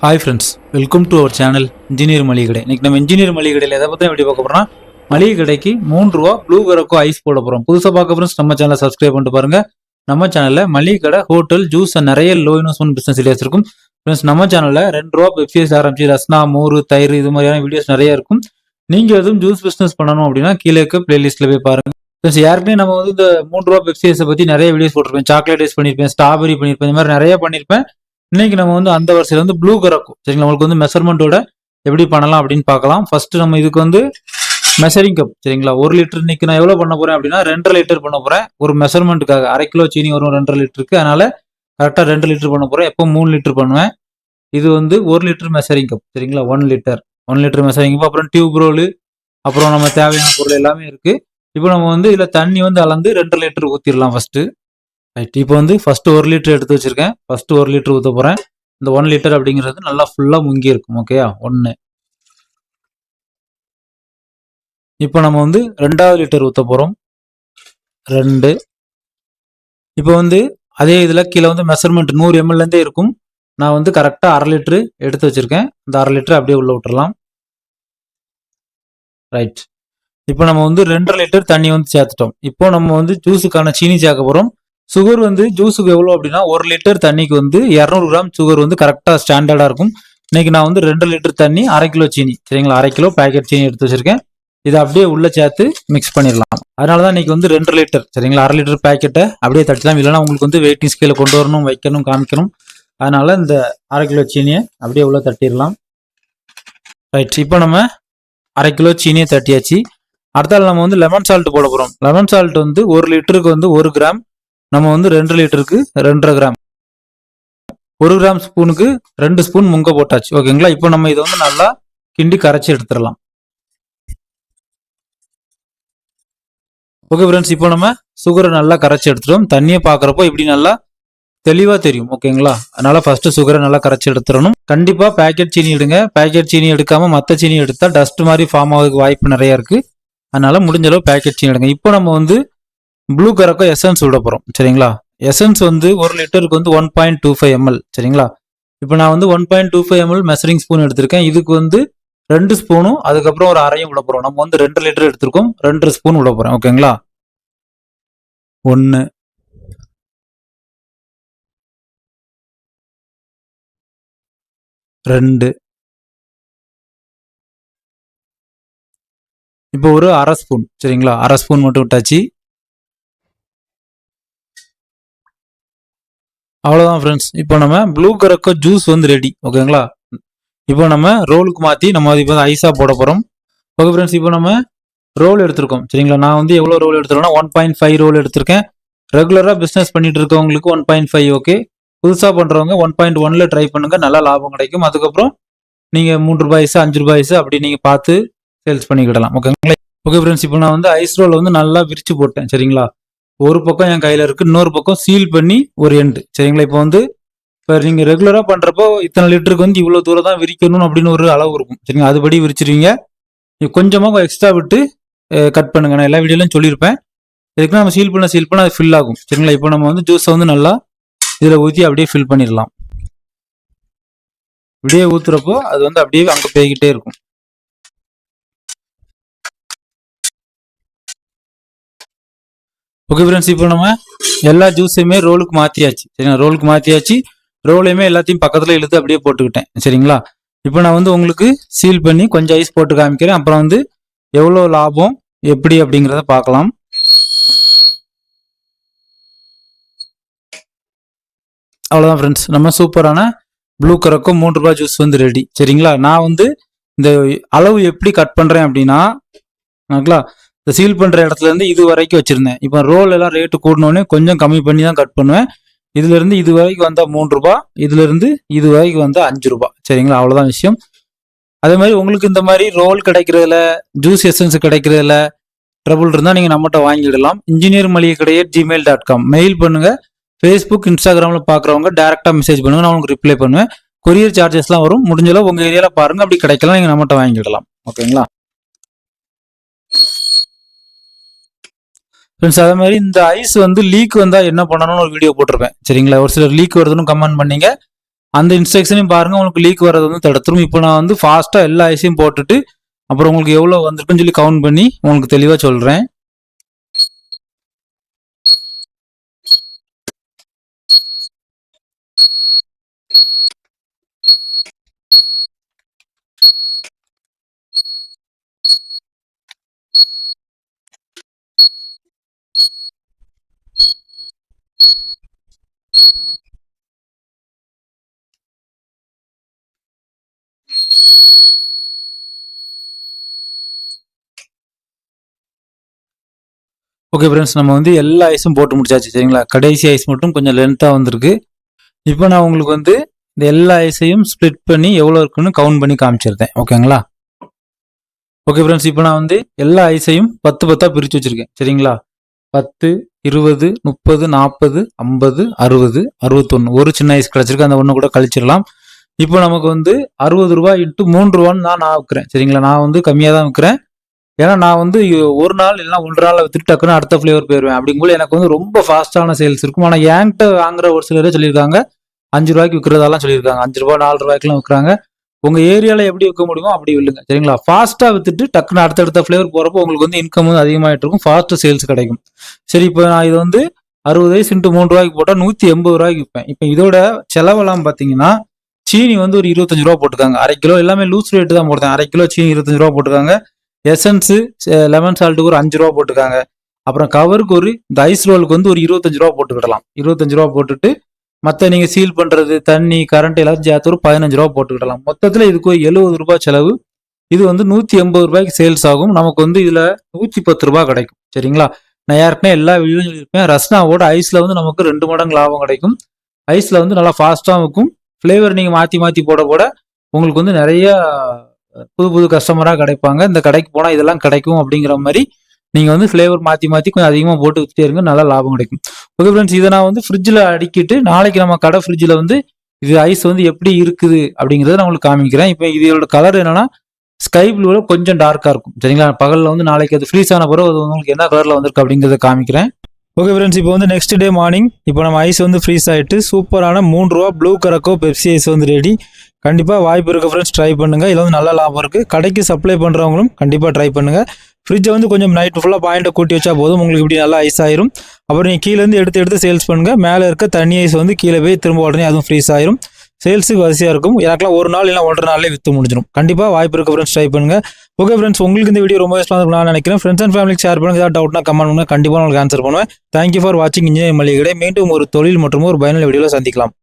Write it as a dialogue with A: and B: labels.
A: Hi friends, welcome to our channel engineer மளிகை கடை. இன்னைக்கு நம்ம இன்ஜினியர் மளிகை கடையில் எதை பற்றி எப்படி பார்க்க போகிறோம்னா, மளிகை கடைக்கு ₹3 ப்ளூ கரக்கோ ஐஸ் போட போகிறோம். புதுசாக பார்க்க ஃப்ரெண்ட்ஸ் நம்ம சேனலை சப்ஸ்கிரைப் பண்ணிட்டு பாருங்க. நம்ம சேனலில் மளிகை கடை, ஹோட்டல், ஜூஸ் நிறைய லோ இன்வெஸ்ட்மெண்ட் பிஸ்னஸ் ஐடியாஸ் இருக்கும். ஃப்ரெண்ட்ஸ் நம்ம சேனலில் ₹2 பெப்சிஸ் ஆரம்பிச்சு ரஸ்னா, மோர், தயிர் இது மாதிரியான வீடியோஸ் நிறைய இருக்கும். நீங்கள் எதுவும் ஜூஸ் பிஸ்னஸ் பண்ணணும் அப்படின்னா கீழே இருக்க பிளேலிஸ்ட்டில் போய் பாருங்க. ஃப்ரெண்ட்ஸ் ஏற்கனவே நம்ம வந்து இந்த ₹3 பெப்சிஸை பற்றி நிறைய வீடியோஸ் போட்டிருப்பேன். சாக்லேட் ஐஸ் பண்ணியிருப்பேன், ஸ்ட்ராபெரி பண்ணியிருப்பேன், இந்த மாதிரி நிறைய பண்ணியிருப்பேன். இன்னைக்கு நம்ம வந்து அந்த வரிசையில் வந்து ப்ளூ கரக்கும் சரிங்களா, உங்களுக்கு வந்து மெஷர்மெண்ட்டோட எப்படி பண்ணலாம் அப்படின்னு பார்க்கலாம். ஃபர்ஸ்ட் நம்ம இதுக்கு வந்து மெஷரிங் கப் சரிங்களா, 1 லிட்டர் இன்னைக்கு நான் எவ்வளோ பண்ண போறேன் அப்படின்னா 2.5 லிட்டர் பண்ண போறேன். ஒரு மெஷர்மெண்ட்டுக்காக 1/2 கிலோ சீனி வரும் 2.5 லிட்டருக்கு, அதனால கரெக்டாக 2 லிட்டர் பண்ண போறேன். எப்போ 3 லிட்டர் பண்ணுவேன். இது வந்து 1 லிட்டர் மெஷரிங் கப் சரிங்களா, 1 லிட்டர் மெஷரிங் கப். அப்புறம் டியூப் ரோலு, அப்புறம் நம்ம தேவையான பொருள் எல்லாமே இருக்கு. இப்போ நம்ம வந்து இதில் தண்ணி வந்து அளந்து 2.5 லிட்டர் ஊற்றிடலாம் ஃபர்ஸ்ட். ரைட், இப்போ வந்து ஃபர்ஸ்ட் 1 லிட்டர் எடுத்து வச்சிருக்கேன். ஃபர்ஸ்ட் 1 லிட்டர் ஊற்ற போறேன். இந்த 1 லிட்டர் அப்படிங்கிறது நல்லா ஃபுல்லா முங்கி இருக்கும். ஓகேயா, 1. இப்போ நம்ம வந்து 2வது லிட்டர் ஊற்ற போறோம். 2. இப்போ வந்து அதே இதில் கீழே வந்து மெஷர்மெண்ட் 100 ml இருக்கும். நான் வந்து கரெக்டாக 1/2 லிட்டரு எடுத்து வச்சிருக்கேன். இந்த 1/2 லிட்டர் அப்படியே உள்ள விட்டுறலாம். ரைட், இப்போ நம்ம வந்து 2.5 லிட்டர் தண்ணி வந்து சேர்த்துட்டோம். இப்போ நம்ம வந்து ஜூஸுக்கான சீனி சேர்க்க போறோம். சுகர் வந்து ஜூஸுக்கு எவ்வளோ அப்படின்னா 1 லிட்டர் தண்ணிக்கு வந்து 200 கிராம் சுகர் வந்து கரெக்டாக ஸ்டாண்டர்டாக இருக்கும். இன்னைக்கு நான் வந்து 2 லிட்டர் தண்ணி 1/2 கிலோ சீனி சரிங்களா, 1/2 கிலோ பேக்கெட் சீனி எடுத்து வச்சிருக்கேன். இதை அப்படியே உள்ள சேர்த்து மிக்ஸ் பண்ணிடலாம். அதனால தான் இன்னைக்கு வந்து 2 லிட்டர் சரிங்களா, 1/2 லிட்டர் பேக்கெட்டை அப்படியே தட்டலாம். இல்லைன்னா உங்களுக்கு வந்து வெயிட்டிங் ஸ்கேல கொண்டு வரணும், வைக்கணும், காமிக்கணும். அதனால இந்த 1/2 கிலோ சீனியை அப்படியே உள்ள தட்டிடலாம். ரைட், இப்போ நம்ம 1/2 கிலோ சீனியை தட்டியாச்சு. அடுத்தால நம்ம வந்து லெமன் சால்ட் போட போகிறோம். லெமன் சால்ட் வந்து 1 லிட்டருக்கு வந்து 1 கிராம், நம்ம வந்து 2 லிட்டருக்கு 2.5 கிராம். 1 கிராம் ஸ்பூனுக்கு 2 ஸ்பூன் முங்க போட்டாச்சு. ஓகேங்களா, இப்போ நம்ம இதை வந்து நல்லா கிண்டி கரைச்சி எடுத்துடலாம். ஓகே ஃப்ரெண்ட்ஸ், இப்போ நம்ம சுகரை நல்லா கரைச்சி எடுத்துட்டோம். தண்ணியை பார்க்குறப்போ இப்படி நல்லா தெளிவாக தெரியும். ஓகேங்களா, அதனால ஃபர்ஸ்ட் சுகரை நல்லா கரைச்சி எடுத்துடணும். கண்டிப்பாக பேக்கெட் சீனி எடுங்க. பேக்கெட் சீனி எடுக்காம மற்ற சீனி எடுத்தா டஸ்ட் மாதிரி ஃபார்ம் ஆகிறதுக்கு வாய்ப்பு நிறைய இருக்கு. அதனால முடிஞ்ச அளவு பேக்கெட் சீனி எடுங்க. இப்போ நம்ம வந்து ப்ளூ கரக்கோ எசன்ஸ் விட போகிறோம் சரிங்களா. எசன்ஸ் வந்து 1 லிட்டருக்கு வந்து 1.25 ml சரிங்களா. இப்போ நான் வந்து 1.25 ml மெஷரிங் ஸ்பூன் எடுத்திருக்கேன். இதுக்கு வந்து 2 ஸ்பூனும் அதுக்கப்புறம் ஒரு அரையும் விட போகிறோம். நம்ம வந்து 2 லிட்டர் எடுத்திருக்கோம், 2 ஸ்பூன் விட போகிறேன். ஓகேங்களா, 1, 2, இப்போ ஒரு அரை ஸ்பூன் சரிங்களா, அரை ஸ்பூன் மட்டும் விட்டாச்சு. அவ்வளோதான் ஃப்ரெண்ட்ஸ், இப்போ நம்ம ப்ளூ கரக்கோ ஜூஸ் வந்து ரெடி. ஓகேங்களா, இப்போ நம்ம ரோலுக்கு மாற்றி நம்ம இப்போ ஐஸாக போட போகிறோம். ஓகே ஃப்ரெண்ட்ஸ், இப்போ நம்ம ரோல் எடுத்திருக்கோம் சரிங்களா. நான் வந்து எவ்வளோ ரோல் எடுத்துருக்கேன்னா 1.5 ரோல் எடுத்திருக்கேன். ரெகுலராக பிஸ்னஸ் பண்ணிட்டு இருக்கவங்களுக்கு 1.5 ஓகே. புதுசாக பண்ணுறவங்க 1.1ல ட்ரை பண்ணுங்க, நல்லா லாபம் கிடைக்கும். அதுக்கப்புறம் நீங்கள் ₹3 ₹5 அப்படி நீங்கள் பார்த்து சேல்ஸ் பண்ணிக்கிடலாம். ஓகேங்களா. ஓகே ஃப்ரெண்ட்ஸ், இப்போ நான் வந்து ஐஸ் ரோல் வந்து நல்லா விரிச்சு போட்டேன் சரிங்களா. ஒரு பக்கம் என் கையில் இருக்கு, இன்னொரு பக்கம் சீல் பண்ணி ஒரு எண்டு சரிங்களா. இப்போ வந்து இப்போ நீங்கள் ரெகுலராக பண்ணுறப்போ இத்தனை லிட்டருக்கு வந்து இவ்வளோ தூரம் தான் விரிக்கணும் அப்படின்னு ஒரு அளவு இருக்கும் சரிங்களா. அதுபடி விரிச்சிருவீங்க. கொஞ்சமாக எக்ஸ்ட்ரா விட்டு கட் பண்ணுங்க. நான் எல்லா வீடியோலையும் சொல்லியிருப்பேன். இதுக்கு நம்ம சீல் பண்ண அது ஃபில் ஆகும் சரிங்களா. இப்போ நம்ம வந்து ஜூஸை வந்து நல்லா இதில் ஊற்றி அப்படியே ஃபில் பண்ணிடலாம். இப்படியே ஊற்றுறப்போ அது வந்து அப்படியே அங்கே போய்கிட்டே இருக்கும். ஓகே ஃப்ரெண்ட்ஸ், இப்போ நம்ம எல்லா ஜூஸையுமே ரோலுக்கு மாற்றியாச்சு சரிங்களா. ரோலுக்கு மாற்றியாச்சு. ரோலையுமே எல்லாத்தையும் பக்கத்தில் இழுத்து அப்படியே போட்டுக்கிட்டேன் சரிங்களா. இப்போ நான் வந்து உங்களுக்கு சீல் பண்ணி கொஞ்சம் ஐஸ் போட்டு காமிக்கிறேன். அப்புறம் வந்து எவ்வளோ லாபம் எப்படி அப்படிங்கிறத பார்க்கலாம். அவ்வளோதான் ஃப்ரெண்ட்ஸ், நம்ம சூப்பரான ப்ளூ கரக்கோ ₹3 ஜூஸ் வந்து ரெடி சரிங்களா. நான் வந்து இந்த அளவு எப்படி கட் பண்ணுறேன் அப்படின்னா, ஓகேங்களா, இந்த சீல் பண்ணுற இடத்துல இருந்து இது வரைக்கும் வச்சுருந்தேன். இப்போ ரோல் எல்லாம் ரேட்டு கூடனோடனே கொஞ்சம் கம்மி பண்ணி தான் கட் பண்ணுவேன். இதுலேருந்து இது வரைக்கும் வந்தால் ₹3, இதுலேருந்து இது வரைக்கும் வந்தால் ₹5 சரிங்களா. அவ்வளோதான் விஷயம். அதே மாதிரி உங்களுக்கு இந்த மாதிரி ரோல் கிடைக்கிறதுல, ஜூஸ் எசன்ஸ் கிடைக்கிறதுல ட்ரபுள் இருந்தால் நீங்கள் நம்மகிட்ட வாங்கிடலாம். இன்ஜினியர் மளிகை கடையே gmail.com மெயில் பண்ணுங்கள். ஃபேஸ்புக், இன்ஸ்டாகிராமில் பார்க்குறவங்க டேரெக்டாக மெசேஜ் பண்ணுங்கள், நான் உங்களுக்கு ரிப்ளை பண்ணுவேன். கொரியர் சார்ஜஸ்லாம் வரும். முடிஞ்சளவு உங்கள் ஏரியாவில் பாருங்கள், அப்படி கிடைக்கலாம் நீங்கள் நம்மகிட்ட வாங்கிடலாம். ஓகேங்களா ஃப்ரெண்ட்ஸ். அதே மாதிரி இந்த ஐஸ் வந்து லீக் வந்தால் என்ன பண்ணணும்னு ஒரு வீடியோ போட்டிருப்பேன் சரிங்களா. ஒரு சிலர் லீக் வருதுன்னு கமெண்ட் பண்ணீங்க. அந்த இன்ஸ்ட்ரக்ஷனையும் பாருங்கள், உங்களுக்கு லீக் வர்றது வந்து தடுத்துரும். இப்போ நான் வந்து ஃபாஸ்ட்டாக எல்லா ஐஸையும் போட்டுட்டு அப்புறம் உங்களுக்கு எவ்வளோ வந்திருக்குன்னு சொல்லி கவுண்ட் பண்ணி உங்களுக்கு தெளிவாக சொல்கிறேன். ஓகே ஃப்ரெண்ட்ஸ், நம்ம வந்து எல்லா ஐஸும் போட்டு முடிச்சாச்சு சரிங்களா. கடைசி ஐஸ் மட்டும் கொஞ்சம் லென்த்தாக வந்திருக்கு. இப்போ நான் உங்களுக்கு வந்து இந்த எல்லா ஐஸையும் ஸ்ப்ளிட் பண்ணி எவ்வளோ இருக்குன்னு கவுண்ட் பண்ணி காமிச்சிருந்தேன். ஓகேங்களா. ஓகே ஃப்ரெண்ட்ஸ், இப்போ நான் வந்து எல்லா ஐஸையும் 10 10ஆக பிரித்து வச்சுருக்கேன் சரிங்களா. 10, 20, 30, 40, 50, 60, 61. ஒரு சின்ன ஐஸ் கிடச்சிருக்கு, அந்த ஒன்று கூட கழிச்சிடலாம். இப்போ நமக்கு வந்து 60 ரூபா இன்ட்டு 3 ரூபான்னு நான் விற்கிறேன் சரிங்களா. நான் வந்து கம்மியாக தான் விற்கிறேன். ஏன்னா நான் வந்து ஒரு நாள் இல்லைனா 1 நாள் வித்துட்டு டக்குன்னு அடுத்த ஃப்ளேவர் போயிடுவேன். அப்படிங்கும்போது எனக்கு வந்து ரொம்ப ஃபாஸ்ட்டான சேல்ஸ் இருக்கும். ஆனால் என்கிட்ட வாங்குற ஒரு சிலரே சொல்லியிருக்காங்க 5 ரூபாய்க்கு விற்கிறதாலாம் சொல்லியிருக்காங்க. 5 ரூபா 4 ரூபாய்க்குலாம் விற்கிறாங்க. உங்கள் ஏரியாவில் எப்படி விற்க முடியுமோ அப்படி வில்லுங்க சரிங்களா. ஃபாஸ்ட்டாக வித்துட்டு டக்குன்னு அடுத்தடுத்த ஃப்ளேவர் போகிறப்போ உங்களுக்கு வந்து இன்கம் வந்து அதிகமாகிட்டு இருக்கும், ஃபாஸ்ட்டு சேல்ஸ் கிடைக்கும். சரி, இப்போ நான் இது வந்து 60 ஐஸ் இன்ட்டு 3 ரூபாய்க்கு போட்டால் 180 ரூபாய்க்கு விற்பேன். இப்போ இதோட செலவெல்லாம் பார்த்தீங்கன்னா சீனி வந்து ஒரு 25 ரூபா போட்டுக்காங்க. 1/2 கிலோ எல்லாமே லூஸ் ரேட்டு தான் போடுறேன். 1/2 கிலோ சீனி 25 ரூபா போட்டுக்காங்க. எசன்ஸு லெமன் சால்ட்டுக்கு ஒரு 5 ரூபா போட்டுக்காங்க. அப்புறம் கவருக்கு இந்த ஐஸ் ரோலுக்கு வந்து ஒரு 25 ரூபா போட்டுக்கிடலாம். 25 ரூபா போட்டுட்டு மற்ற நீங்கள் சீல் பண்ணுறது, தண்ணி, கரண்ட் எல்லாத்தையும் சேர்த்து ஒரு 15 ரூபா போட்டுக்கிடலாம். மொத்தத்தில் இதுக்கு ஒரு 70 ரூபா செலவு. இது வந்து 180 ரூபாய்க்கு சேல்ஸ் ஆகும். நமக்கு வந்து இதில் 110 ரூபா கிடைக்கும் சரிங்களா. நான் ஏற்கனவே எல்லா வீடியோவும் சொல்லியிருப்பேன். ரஸ்னாவோட ஐஸில் வந்து நமக்கு 2 மடங்கு லாபம் கிடைக்கும். ஐஸில் வந்து நல்லா ஃபாஸ்ட்டாகவும் இருக்கும். ஃப்ளேவர் நீங்கள் மாற்றி மாற்றி போட உங்களுக்கு வந்து நிறைய புது புது கஸ்டமராக கிடைப்பாங்க. இந்த கடைக்கு போனால் இதெல்லாம் கிடைக்கும் அப்படிங்கிற மாதிரி நீங்கள் வந்து ஃப்ளேவர் மாற்றி மாற்றி கொஞ்சம் அதிகமாக போட்டு விற்றுட்டே இருங்க, நல்லா லாபம் கிடைக்கும். ஓகே ஃப்ரெண்ட்ஸ், இதை நான் வந்து ஃப்ரிட்ஜில் அடிக்கிட்டு நாளைக்கு நம்ம கடை ஃப்ரிட்ஜில் வந்து இது ஐஸ் வந்து எப்படி இருக்குது அப்படிங்கிறத நான் உங்களுக்கு காமிக்கிறேன். இப்போ இதோட கலர் என்னன்னா ஸ்கை ப்ளூவில் கொஞ்சம் டார்க்காக இருக்கும் சரிங்களா. பகலில் வந்து நாளைக்கு அது ஃப்ரீஸ் ஆன பிறகு அது உங்களுக்கு என்ன கலரில் வந்திருக்கு அப்படிங்கிறத காமிக்கிறேன். ஓகே ஃப்ரெண்ட்ஸ், இப்போ வந்து நெக்ஸ்ட் டே மார்னிங் இப்போ நம்ம ஐஸ் வந்து ஃப்ரீஸ் ஆகிட்டு சூப்பரான 3 ரூபா ப்ளூ கரக்கோ பெப்சி ஐஸ் வந்து ரெடி. கண்டிப்பாக வாய்ப்பு இருக்குது ஃப்ரெண்ட்ஸ், ட்ரை பண்ணுங்கள். இதில் வந்து நல்ல லாபம் இருக்குது. கடைக்கு சப்ளை பண்ணுறவங்களும் கண்டிப்பாக ட்ரை பண்ணுங்கள். ஃப்ரிட்ஜை வந்து கொஞ்சம் நைட் ஃபுல்லாக பாயிண்ட்டை கூட்டி வச்சா போதும், உங்களுக்கு இப்படி நல்லா ஐஸ் ஆயிரும். அப்புறம் நீங்கள் கீழேருந்து எடுத்து சேல்ஸ் பண்ணுங்கள். மேலே இருக்க தண்ணி ஐஸ் வந்து கீழே போய் திரும்ப உடனே அதுவும் ஃப்ரீஸ் ஆயிரும். சேல்ஸுக்கு வசதியாக இருக்கும். எனக்குலாம் ஒரு நாள் இல்லை 1.5 நாள்லேயே விற்று முடிஞ்சிடும். கண்டிப்பாக வாய்ப்பு இருக்குது ஃப்ரெண்ட்ஸ், ட்ரை பண்ணுங்கள். ஓகே ஃப்ரெண்ட்ஸ், உங்களுக்கு இந்த வீடியோ ரொம்ப யூஸ்ஃபுல்லாக இருக்கும் நான் நினைக்கிறேன். ஃப்ரெண்ட்ஸ் அண்ட் ஃபேமிலிக்கு ஷேர் பண்ணுங்கள். ஏதாவது டவுட்னா கமெண்ட் பண்ணுங்கள், கண்டிப்பாக உங்களுக்கு ஆன்சர் பண்ணுவேன். தேங்க்யூ ஃபார் வாட்சிங் இன்ஜினியரிங் மளிகை கடை. மீண்டும் ஒரு தொழில் மற்றும் ஒரு பயனுள்ள வீடியோவில் சந்திக்கலாம்.